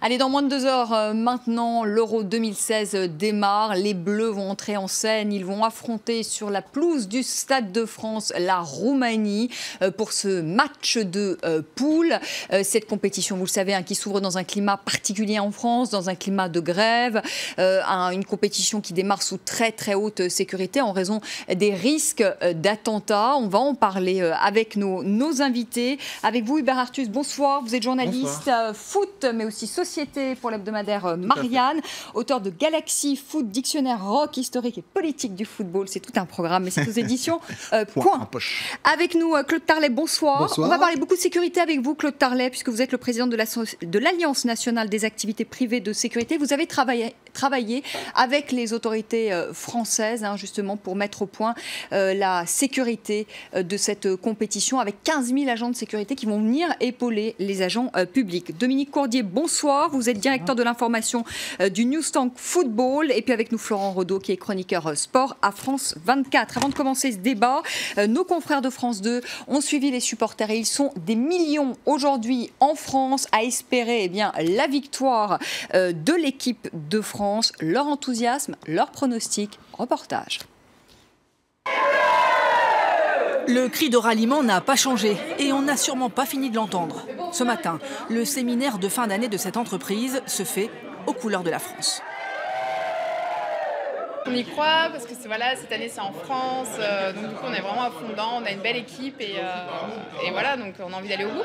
Allez, dans moins de 2 heures maintenant, l'Euro 2016 démarre. Les Bleus vont entrer en scène. Ils vont affronter sur la pelouse du Stade de France la Roumanie pour ce match de poule. Cette compétition, vous le savez, qui s'ouvre dans un climat particulier en France, dans un climat de grève. Une compétition qui démarre sous très très haute sécurité en raison des risques d'attentats. On va en parler avec nos invités. Avec vous, Hubert Artus, bonsoir. Vous êtes journaliste foot, mais aussi société pour l'hebdomadaire Marianne, auteur de Galaxy Foot, dictionnaire rock, historique et politique du football. C'est tout un programme, mais c'est aux éditions Point. Avec nous, Claude Tarlet, bonsoir. Bonsoir. On va parler beaucoup de sécurité avec vous, Claude Tarlet, puisque vous êtes le président de l'Alliance nationale des activités privées de sécurité. Vous avez travaillé avec les autorités françaises, justement, pour mettre au point la sécurité de cette compétition, avec 15 000 agents de sécurité qui vont venir épauler les agents publics. Dominique Courdier, bonsoir. Vous êtes directeur de l'information du News Tank Football. Et puis avec nous, Florent Rodeau, qui est chroniqueur sport à France 24. Avant de commencer ce débat, nos confrères de France 2 ont suivi les supporters. Et ils sont des millions aujourd'hui en France à espérer la victoire de l'équipe de France. Leur enthousiasme, leur pronostic. Reportage. Le cri de ralliement n'a pas changé et on n'a sûrement pas fini de l'entendre. Ce matin, le séminaire de fin d'année de cette entreprise se fait aux couleurs de la France. On y croit parce que cette année c'est en France, donc du coup on est vraiment à fond dedans, on a une belle équipe et voilà, donc on a envie d'aller au bout.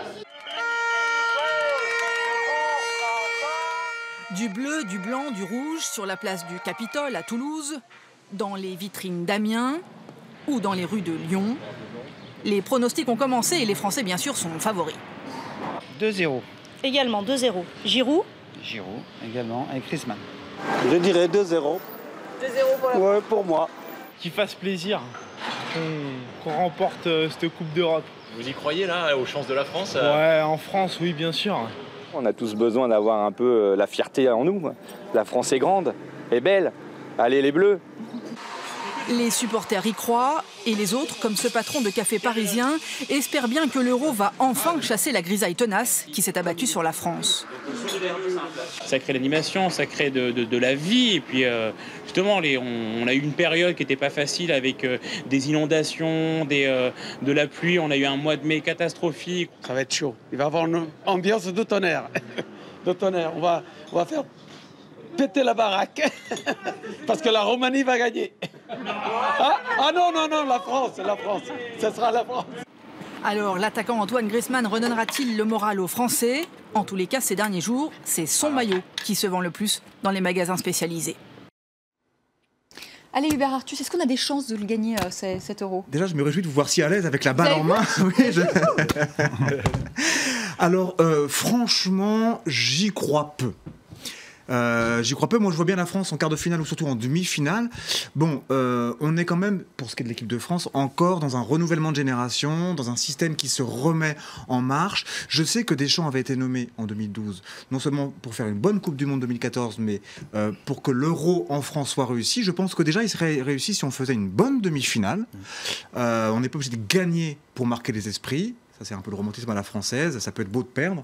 Du bleu, du blanc, du rouge sur la place du Capitole à Toulouse, dans les vitrines d'Amiens ou dans les rues de Lyon. Les pronostics ont commencé et les Français, bien sûr, sont favoris. 2-0. Également 2-0. Giroud. Giroud, également, avec Griezmann. Je dirais 2-0. 2-0 pour la Ouais, pour moi. Qu'il fasse plaisir, qu'on remporte cette Coupe d'Europe. Vous y croyez, là, aux chances de la France Ouais, en France, oui, bien sûr. On a tous besoin d'avoir un peu la fierté en nous. La France est grande, est belle. Allez les Bleus. Les supporters y croient et les autres, comme ce patron de café parisien, espèrent bien que l'euro va enfin chasser la grisaille tenace qui s'est abattue sur la France. Ça crée l'animation, ça crée de la vie. Et puis justement, on a eu une période qui n'était pas facile avec des inondations, de la pluie. On a eu un mois de mai catastrophique. Ça va être chaud. Il va y avoir une ambiance de tonnerre. De tonnerre. On va faire péter la baraque. Parce que la Roumanie va gagner. Ah non, la France. Ce sera la France. Alors, l'attaquant Antoine Griezmann redonnera-t-il le moral aux Français? En tous les cas, ces derniers jours, c'est son maillot qui se vend le plus dans les magasins spécialisés. Allez, Hubert Artus, est-ce qu'on a des chances de le gagner, cet euro? Déjà, je me réjouis de vous voir si à l'aise avec la balle en main. Oui, Alors, franchement, j'y crois peu. Moi je vois bien la France en quart de finale ou surtout en demi-finale. Bon, on est quand même, pour ce qui est de l'équipe de France, encore dans un renouvellement de génération, dans un système qui se remet en marche. Je sais que Deschamps avait été nommé en 2012, non seulement pour faire une bonne Coupe du Monde 2014, mais pour que l'Euro en France soit réussi. Je pense que déjà il serait réussi si on faisait une bonne demi-finale. On n'est pas obligé de gagner pour marquer les esprits. Ça, c'est un peu le romantisme à la française. Ça peut être beau de perdre.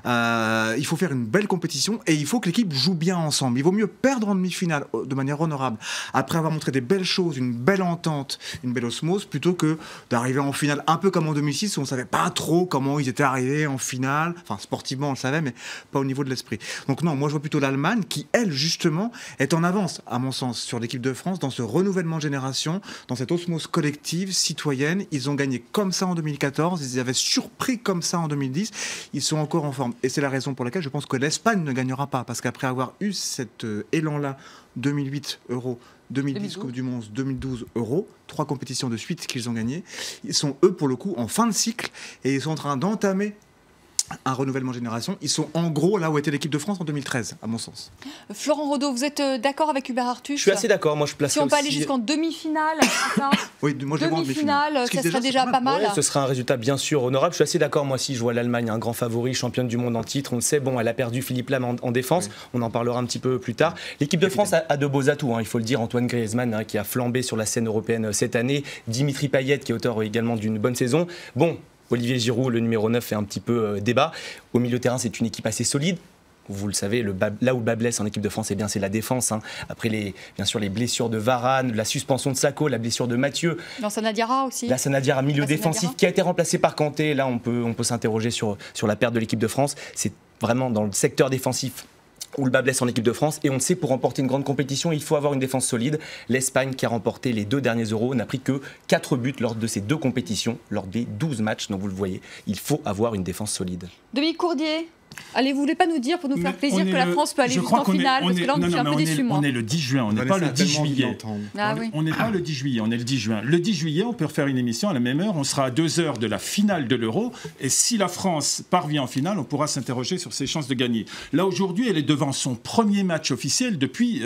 Il faut faire une belle compétition et il faut que l'équipe joue bien ensemble. Il vaut mieux perdre en demi-finale de manière honorable, après avoir montré des belles choses, une belle entente, une belle osmose, plutôt que d'arriver en finale un peu comme en 2006 où on ne savait pas trop comment ils étaient arrivés en finale. Enfin, sportivement, on le savait, mais pas au niveau de l'esprit. Donc non, moi, je vois plutôt l'Allemagne qui, elle, justement, est en avance, à mon sens, sur l'équipe de France, dans ce renouvellement de génération, dans cette osmose collective, citoyenne. Ils ont gagné comme ça en 2014. Ils avaient surpris comme ça en 2010, ils sont encore en forme. Et c'est la raison pour laquelle je pense que l'Espagne ne gagnera pas, parce qu'après avoir eu cet élan-là, 2008 Euro, 2010 Coupe du Monde, 2012 Euro, 3 compétitions de suite qu'ils ont gagnées, ils sont eux pour le coup en fin de cycle et ils sont en train d'entamer un renouvellement de génération. Ils sont en gros là où était l'équipe de France en 2013, à mon sens. Florent Rodeau, vous êtes d'accord avec Hubert Artus? Je suis assez d'accord. Moi, je place si on peut aller jusqu'en demi-finale, c'est ça? Oui, moi je le vois en demi-finale, ça serait déjà pas mal. Ouais, ce sera un résultat bien sûr honorable. Je suis assez d'accord. Moi aussi, je vois l'Allemagne un grand favori, championne du monde en titre. On le sait. Bon, elle a perdu Philippe Lahm en défense. Oui. On en parlera un petit peu plus tard. L'équipe de France a de beaux atouts. Il faut le dire. Antoine Griezmann qui a flambé sur la scène européenne cette année. Dimitri Payet qui est auteur également d'une bonne saison. Bon. Olivier Giroud, le numéro 9, fait un petit peu débat. Au milieu de terrain, c'est une équipe assez solide. vous le savez, là où le bas blesse en équipe de France, c'est la défense. Après, bien sûr, les blessures de Varane, la suspension de Sakho, la blessure de Mathieu. Lassana Diarra aussi. Lassana Diarra, milieu défensif, qui a été remplacé par Kanté. Là, on peut s'interroger sur la perte de l'équipe de France. C'est vraiment dans le secteur défensif où le bas blesse en équipe de France. Et on le sait, pour remporter une grande compétition, il faut avoir une défense solide. L'Espagne, qui a remporté les 2 derniers Euros, n'a pris que 4 buts lors de ces 2 compétitions, lors des 12 matchs. Donc vous le voyez, il faut avoir une défense solide. Dominique Courdier, allez, vous voulez pas nous dire, pour nous faire plaisir, que la France peut aller jusqu'en finale? Parce que là, on est un peu déçus, moi. On est le 10 juin, on n'est pas le 10 juillet. On n'est pas le 10 juillet, on est le 10 juin. Le 10 juillet, on peut refaire une émission à la même heure. On sera à 2 heures de la finale de l'Euro. Et si la France parvient en finale, on pourra s'interroger sur ses chances de gagner. Là, aujourd'hui, elle est devant son premier match officiel depuis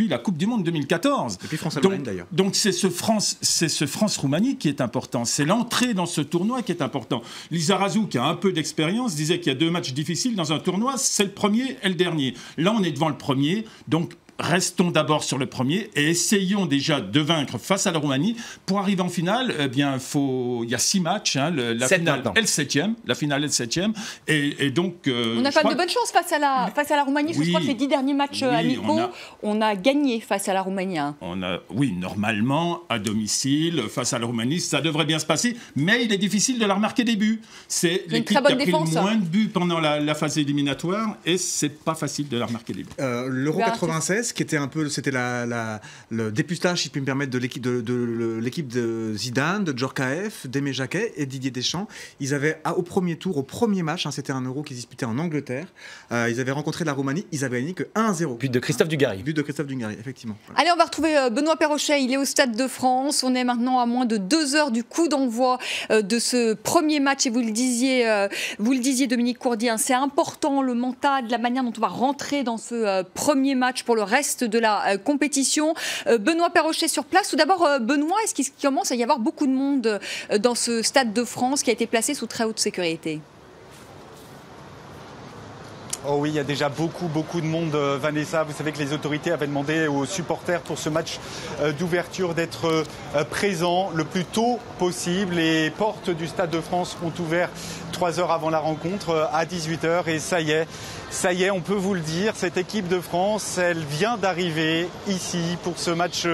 la Coupe du Monde 2014. Depuis France-Allemagne, d'ailleurs. Donc, c'est ce France-Roumanie qui est important. C'est l'entrée dans ce tournoi qui est important. Lizarazu, qui a un peu d'expérience, disait qu'il y a 2 matchs difficiles dans un tournoi, c'est le premier et le dernier. Là, on est devant le premier, donc restons d'abord sur le premier et essayons déjà de vaincre face à la Roumanie. Pour arriver en finale, il y a 6 matchs, la finale est le 7e, et donc... on a quand même de bonnes chances face à la Roumanie, parce que je crois que les 10 derniers matchs amicaux, on a gagné face à la Roumanie. Oui, normalement, à domicile, face à la Roumanie, ça devrait bien se passer, mais il est difficile de la remarquer des buts. C'est l'équipe qui a pris le moins de buts pendant la phase éliminatoire, et c'est pas facile de la remarquer des buts. L'Euro 96, qui était un peu, c'était le députage, si je puis me permettre, de l'équipe de Zidane, de Djorkaeff, d'Aimé Jacquet et Didier Deschamps. Ils avaient au premier tour, au premier match, c'était un Euro qui se disputait en Angleterre. Ils avaient rencontré la Roumanie, ils avaient gagné que 1-0. But de Christophe Dugarry. But de Christophe Dugarry, effectivement. Allez, on va retrouver Benoît Perrochet. Il est au Stade de France. On est maintenant à moins de 2 heures du coup d'envoi de ce premier match. Et vous le disiez, Dominique Courdier, c'est important, le mental, la manière dont on va rentrer dans ce premier match pour le reste de la compétition. Benoît Perrochet sur place. Tout d'abord, Benoît, est-ce qu'il commence à y avoir beaucoup de monde dans ce Stade de France qui a été placé sous très haute sécurité ? Oh oui, il y a déjà beaucoup de monde, Vanessa. Vous savez que les autorités avaient demandé aux supporters pour ce match d'ouverture d'être présents le plus tôt possible. Les portes du Stade de France ont ouvert 3 heures avant la rencontre, à 18h. Et ça y est, on peut vous le dire, cette équipe de France, elle vient d'arriver ici pour ce match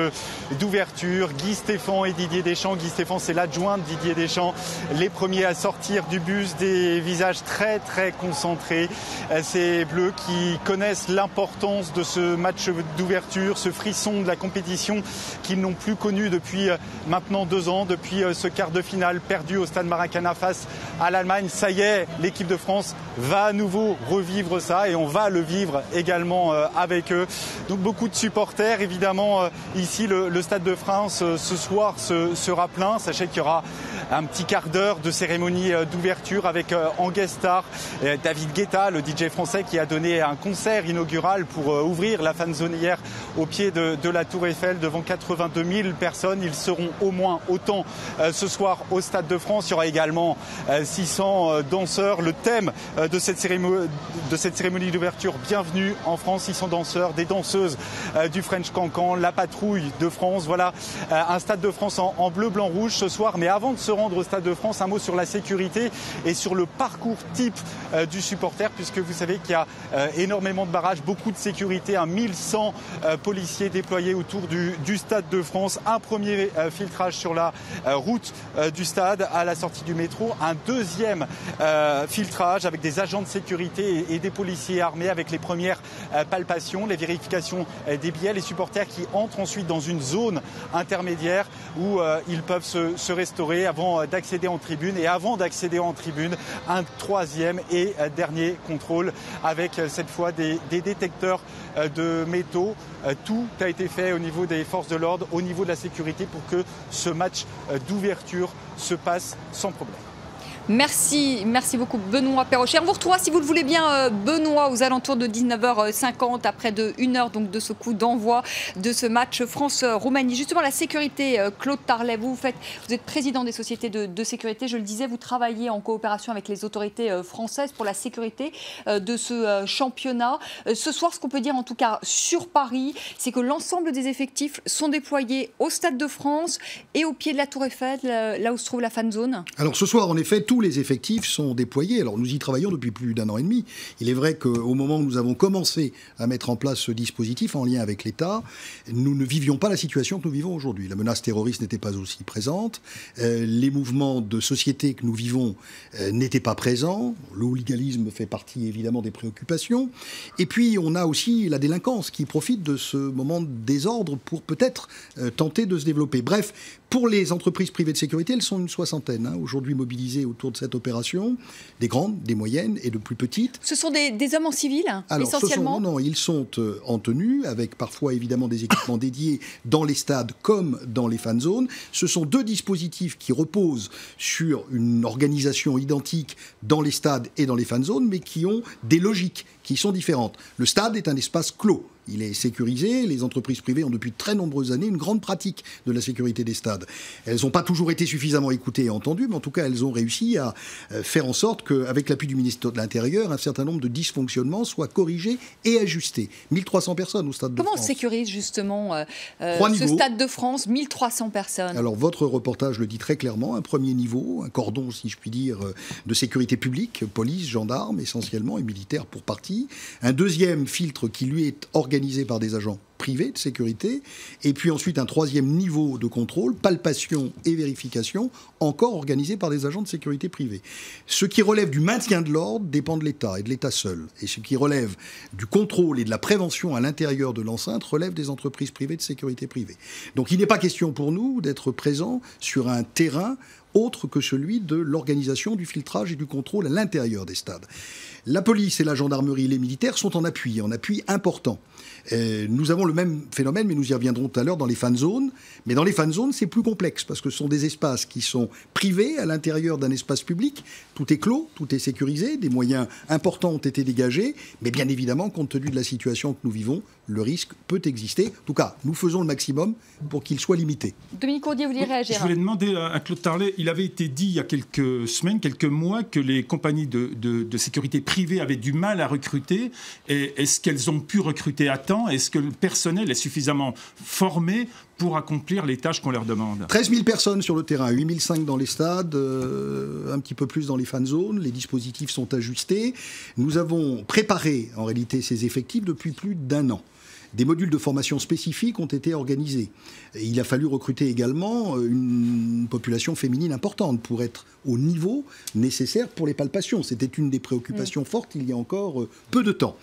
d'ouverture. Guy Stéphane et Didier Deschamps. Guy Stéphane, c'est l'adjoint de Didier Deschamps. Les premiers à sortir du bus, des visages très concentrés. Ces Bleus qui connaissent l'importance de ce match d'ouverture, ce frisson de la compétition qu'ils n'ont plus connu depuis maintenant 2 ans, depuis ce quart de finale perdu au Stade Maracana face à l'Allemagne. Ça y est, l'équipe de France va à nouveau revivre ça et on va le vivre également avec eux. Donc beaucoup de supporters, évidemment, ici le Stade de France ce soir sera plein. Sachez qu'il y aura un petit quart d'heure de cérémonie d'ouverture avec en guest star David Guetta, le DJ français qui a donné un concert inaugural pour ouvrir la fan zone hier au pied de la Tour Eiffel devant 82 000 personnes. Ils seront au moins autant ce soir au Stade de France. Il y aura également 600 danseurs. Le thème de cette cérémonie d'ouverture, bienvenue en France, 600 danseurs, des danseuses du French Cancan, la patrouille de France. Voilà un Stade de France en bleu, blanc, rouge ce soir. Mais avant de se rendre au Stade de France, un mot sur la sécurité et sur le parcours type du supporter, puisque vous savez qu'il y a énormément de barrages, beaucoup de sécurité, 1100 policiers déployés autour du Stade de France. Un premier filtrage sur la route du stade à la sortie du métro. Un deuxième filtrage avec des agents de sécurité et des policiers armés avec les premières palpations, les vérifications des billets. Les supporters qui entrent ensuite dans une zone intermédiaire où ils peuvent se restaurer avant d'accéder en tribune. Et avant d'accéder en tribune, un troisième et dernier contrôle avec cette fois des détecteurs de métaux. Tout a été fait au niveau des forces de l'ordre, au niveau de la sécurité pour que ce match d'ouverture se passe sans problème. Merci beaucoup Benoît Perrochet. On vous retrouvera si vous le voulez bien Benoît aux alentours de 19h50 après de 1 heure donc de ce coup d'envoi de ce match France-Roumanie. Justement la sécurité, Claude Tarlet, vous êtes président des sociétés de sécurité, je le disais, vous travaillez en coopération avec les autorités françaises pour la sécurité de ce championnat. Ce soir, ce qu'on peut dire en tout cas sur Paris, c'est que l'ensemble des effectifs sont déployés au Stade de France et au pied de la Tour Eiffel, là où se trouve la fan zone. Alors ce soir, en effet, tous tous les effectifs sont déployés. Alors nous y travaillons depuis plus d'1 an et demi. Il est vrai qu'au moment où nous avons commencé à mettre en place ce dispositif en lien avec l'État, nous ne vivions pas la situation que nous vivons aujourd'hui. La menace terroriste n'était pas aussi présente. Les mouvements de société que nous vivons n'étaient pas présents. Le hooliganisme fait partie évidemment des préoccupations. Et puis on a aussi la délinquance qui profite de ce moment de désordre pour peut-être tenter de se développer. Bref, pour les entreprises privées de sécurité, elles sont une soixantaine aujourd'hui mobilisées autour de cette opération, des grandes, des moyennes et de plus petites. Ce sont des hommes en civil, alors, essentiellement? Non, ils sont en tenue, avec parfois évidemment des équipements dédiés dans les stades comme dans les fan zones. Ce sont deux dispositifs qui reposent sur une organisation identique dans les stades et dans les fan zones, mais qui ont des logiques qui sont différentes. Le stade est un espace clos. Il est sécurisé. Les entreprises privées ont depuis de très nombreuses années une grande pratique de la sécurité des stades. Elles n'ont pas toujours été suffisamment écoutées et entendues, mais en tout cas, elles ont réussi à faire en sorte qu'avec l'appui du ministère de l'Intérieur, un certain nombre de dysfonctionnements soient corrigés et ajustés. 1300 personnes au Stade de France. Comment on sécurise justement ce Stade de France, 1300 personnes? Alors, votre reportage le dit très clairement. Un premier niveau, un cordon, si je puis dire, de sécurité publique, police, gendarmes essentiellement, et militaires pour partie. Un deuxième filtre qui, lui, est organisé par des agents privés de sécurité, et puis ensuite un troisième niveau de contrôle, palpation et vérification, encore organisé par des agents de sécurité privés. Ce qui relève du maintien de l'ordre dépend de l'État et de l'État seul, et ce qui relève du contrôle et de la prévention à l'intérieur de l'enceinte relève des entreprises privées de sécurité privée. Donc il n'est pas question pour nous d'être présents sur un terrain autre que celui de l'organisation du filtrage et du contrôle à l'intérieur des stades. La police et la gendarmerie, les militaires sont en appui important. Nous avons le même phénomène, mais nous y reviendrons tout à l'heure dans les fan zones. Mais dans les fan zones, c'est plus complexe, parce que ce sont des espaces qui sont privés à l'intérieur d'un espace public. Tout est clos, tout est sécurisé, des moyens importants ont été dégagés, mais bien évidemment, compte tenu de la situation que nous vivons, le risque peut exister. En tout cas, nous faisons le maximum pour qu'il soit limité. Dominique Courdier, vous voulez réagir? Je voulais demander à Claude Tarlet, il avait été dit il y a quelques semaines, quelques mois, que les compagnies de sécurité privées avaient du mal à recruter. Est-ce qu'elles ont pu recruter à temps? Est-ce que le personnel est suffisamment formé pour accomplir les tâches qu'on leur demande? 13 000 personnes sur le terrain, 8 500 dans les stades, un petit peu plus dans les fan zones. Les dispositifs sont ajustés. Nous avons préparé en réalité ces effectifs depuis plus d'1 an. Des modules de formation spécifiques ont été organisés. Et il a fallu recruter également une population féminine importante pour être au niveau nécessaire pour les palpations. C'était une des préoccupations fortes il y a encore peu de temps.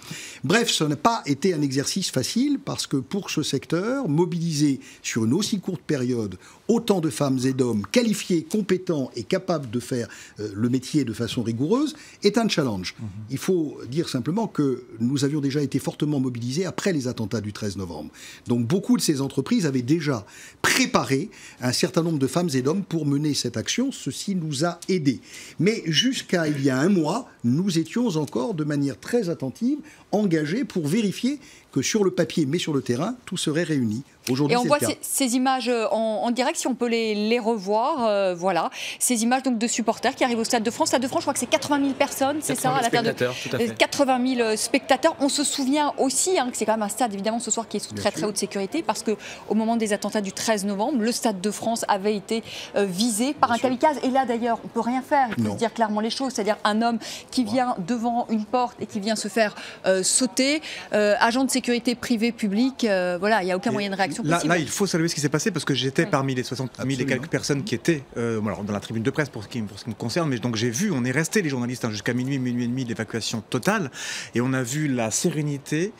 Bref, ce n'a pas été un exercice facile parce que pour ce secteur, mobiliser sur une aussi courte période autant de femmes et d'hommes qualifiés, compétents et capables de faire le métier de façon rigoureuse est un challenge. Il faut dire simplement que nous avions déjà été fortement mobilisés après les attentats du 13 novembre. Donc beaucoup de ces entreprises avaient déjà préparé un certain nombre de femmes et d'hommes pour mener cette action. Ceci nous a aidés. Mais jusqu'à il y a 1 mois, nous étions encore de manière très attentive engagés pour vérifier que sur le papier, mais sur le terrain, tout serait réuni. Aujourd'hui, et on voit ces images en direct, si on peut les revoir. Voilà, ces images donc de supporters qui arrivent au Stade de France. Stade de France, je crois que c'est 80 000 personnes, c'est ça, à l'intérieur de 80 000 spectateurs. On se souvient aussi que c'est quand même un stade, évidemment, ce soir qui est sous très très haute sécurité, parce qu'au moment des attentats du 13 novembre, le Stade de France avait été visé par un kamikaze. Et là, d'ailleurs, on ne peut rien faire. Il faut se dire clairement les choses. C'est-à-dire un homme qui vient devant une porte et qui vient se faire sauter, agent de sécurité privée, publique, voilà, il n'y a aucun moyen de réaction. Là, il faut saluer ce qui s'est passé parce que j'étais parmi les 60 000 et quelques personnes qui étaient alors, dans la tribune de presse pour ce qui me concerne, mais donc j'ai vu, on est resté les journalistes jusqu'à minuit et demi d'évacuation totale, et on a vu la sérénité,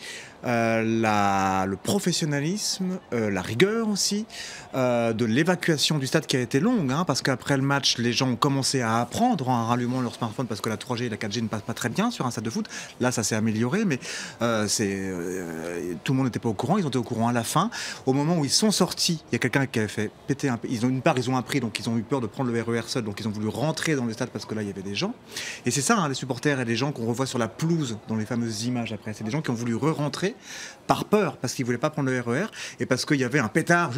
le professionnalisme, la rigueur aussi, de l'évacuation du stade qui a été longue, parce qu'après le match, les gens ont commencé à apprendre en rallumant leur smartphone parce que la 3G et la 4G ne passent pas très bien sur un stade de foot. Là, ça s'est amélioré, mais tout le monde n'était pas au courant. Ils ont été au courant à la fin. Au moment où ils sont sortis, il y a quelqu'un qui avait fait péter un peu. Ils ont appris, donc ils ont eu peur de prendre le RER seul, donc ils ont voulu rentrer dans le stade parce que là, il y avait des gens. Et c'est ça, les supporters et les gens qu'on revoit sur la pelouse dans les fameuses images après. C'est des gens qui ont voulu re-rentrer par peur, parce qu'ils ne voulaient pas prendre le RER et parce qu'il y avait un pétard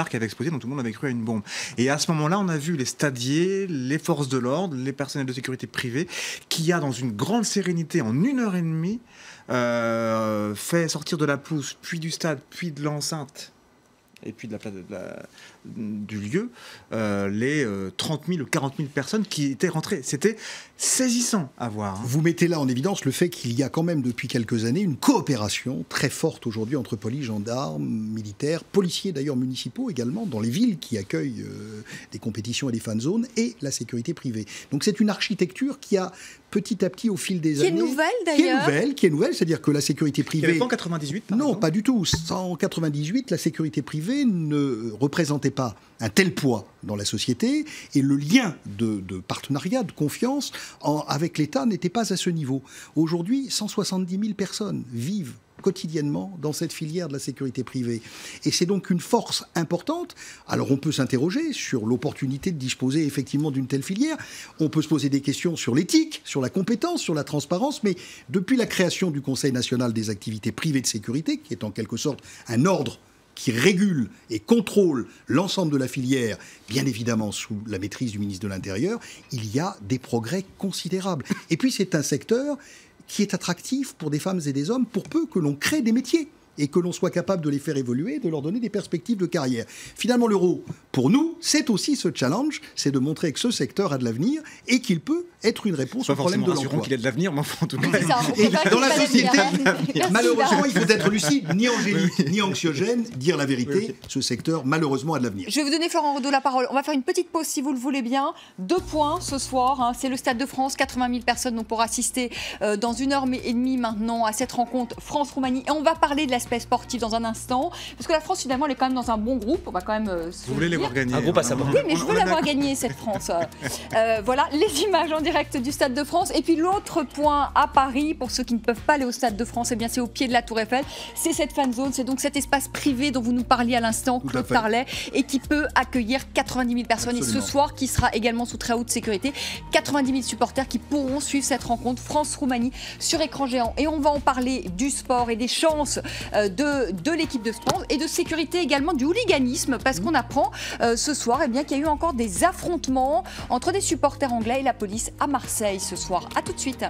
qui avait explosé, donc tout le monde avait cru à une bombe. Et à ce moment-là, on a vu les stadiers, les forces de l'ordre, les personnels de sécurité privée, qui a, dans une grande sérénité, en 1h30, fait sortir de la pelouse, puis du stade, puis de l'enceinte, et puis de la place du lieu les 30 000 ou 40 000 personnes qui étaient rentrées. C'était saisissant à voir. Vous mettez là en évidence le fait qu'il y a quand même depuis quelques années une coopération très forte aujourd'hui entre police, gendarmes, militaires, policiers d'ailleurs municipaux également, dans les villes qui accueillent des compétitions et des fan zones, et la sécurité privée. Donc c'est une architecture qui a petit à petit au fil des années... Qui est nouvelle d'ailleurs. Qui est nouvelle, c'est-à-dire que la sécurité privée... Il n'y avait pas en 98 par Non, exemple. pas du tout. En 98, la sécurité privée ne représentait pas un tel poids dans la société, et le lien de partenariat, de confiance avec l'État n'était pas à ce niveau. Aujourd'hui, 170 000 personnes vivent quotidiennement dans cette filière de la sécurité privée. Et c'est donc une force importante. Alors on peut s'interroger sur l'opportunité de disposer effectivement d'une telle filière. On peut se poser des questions sur l'éthique, sur la compétence, sur la transparence, mais depuis la création du Conseil national des activités privées de sécurité, qui est en quelque sorte un ordre qui régule et contrôle l'ensemble de la filière, bien évidemment sous la maîtrise du ministre de l'Intérieur, il y a des progrès considérables. Et puis c'est un secteur qui est attractif pour des femmes et des hommes, pour peu que l'on crée des métiers et que l'on soit capable de les faire évoluer, de leur donner des perspectives de carrière. Finalement, l'euro, pour nous, c'est aussi ce challenge, c'est de montrer que ce secteur a de l'avenir et qu'il peut être une réponse au problème de l'emploi. Qu'il ait de l'avenir, mais enfin, en tout cas... Et dans la société, malheureusement, il faut être lucide, ni angélique, ni anxiogène, dire la vérité, ce secteur, malheureusement, a de l'avenir. Je vais vous donner, Florent Renaud, la parole. On va faire une petite pause, si vous le voulez bien. 2 points ce soir, hein. C'est le Stade de France, 80 000 personnes donc, pour assister dans 1h30 maintenant à cette rencontre France-Roumanie. Et on va parler de l'aspect sportif dans un instant, parce que la France, finalement, elle est quand même dans un bon groupe. On va quand même Vous voulez les voir gagner. Un groupe à sa portée. Oui, mais je veux l'avoir gagné, cette France. Voilà, les images en direct du Stade de France. Et puis l'autre point à Paris, pour ceux qui ne peuvent pas aller au Stade de France, eh bien, c'est au pied de la Tour Eiffel. C'est cette fan zone, c'est donc cet espace privé dont vous nous parliez à l'instant, Claude Tarlet, et qui peut accueillir 90 000 personnes. Absolument. Et ce soir, qui sera également sous très haute sécurité, 90 000 supporters qui pourront suivre cette rencontre France-Roumanie sur écran géant. Et on va en parler du sport et des chances de l'équipe de France et de sécurité également, du hooliganisme, parce qu'on apprend ce soir eh bien, qu'il y a eu encore des affrontements entre des supporters anglais et la police à Marseille ce soir. A tout de suite.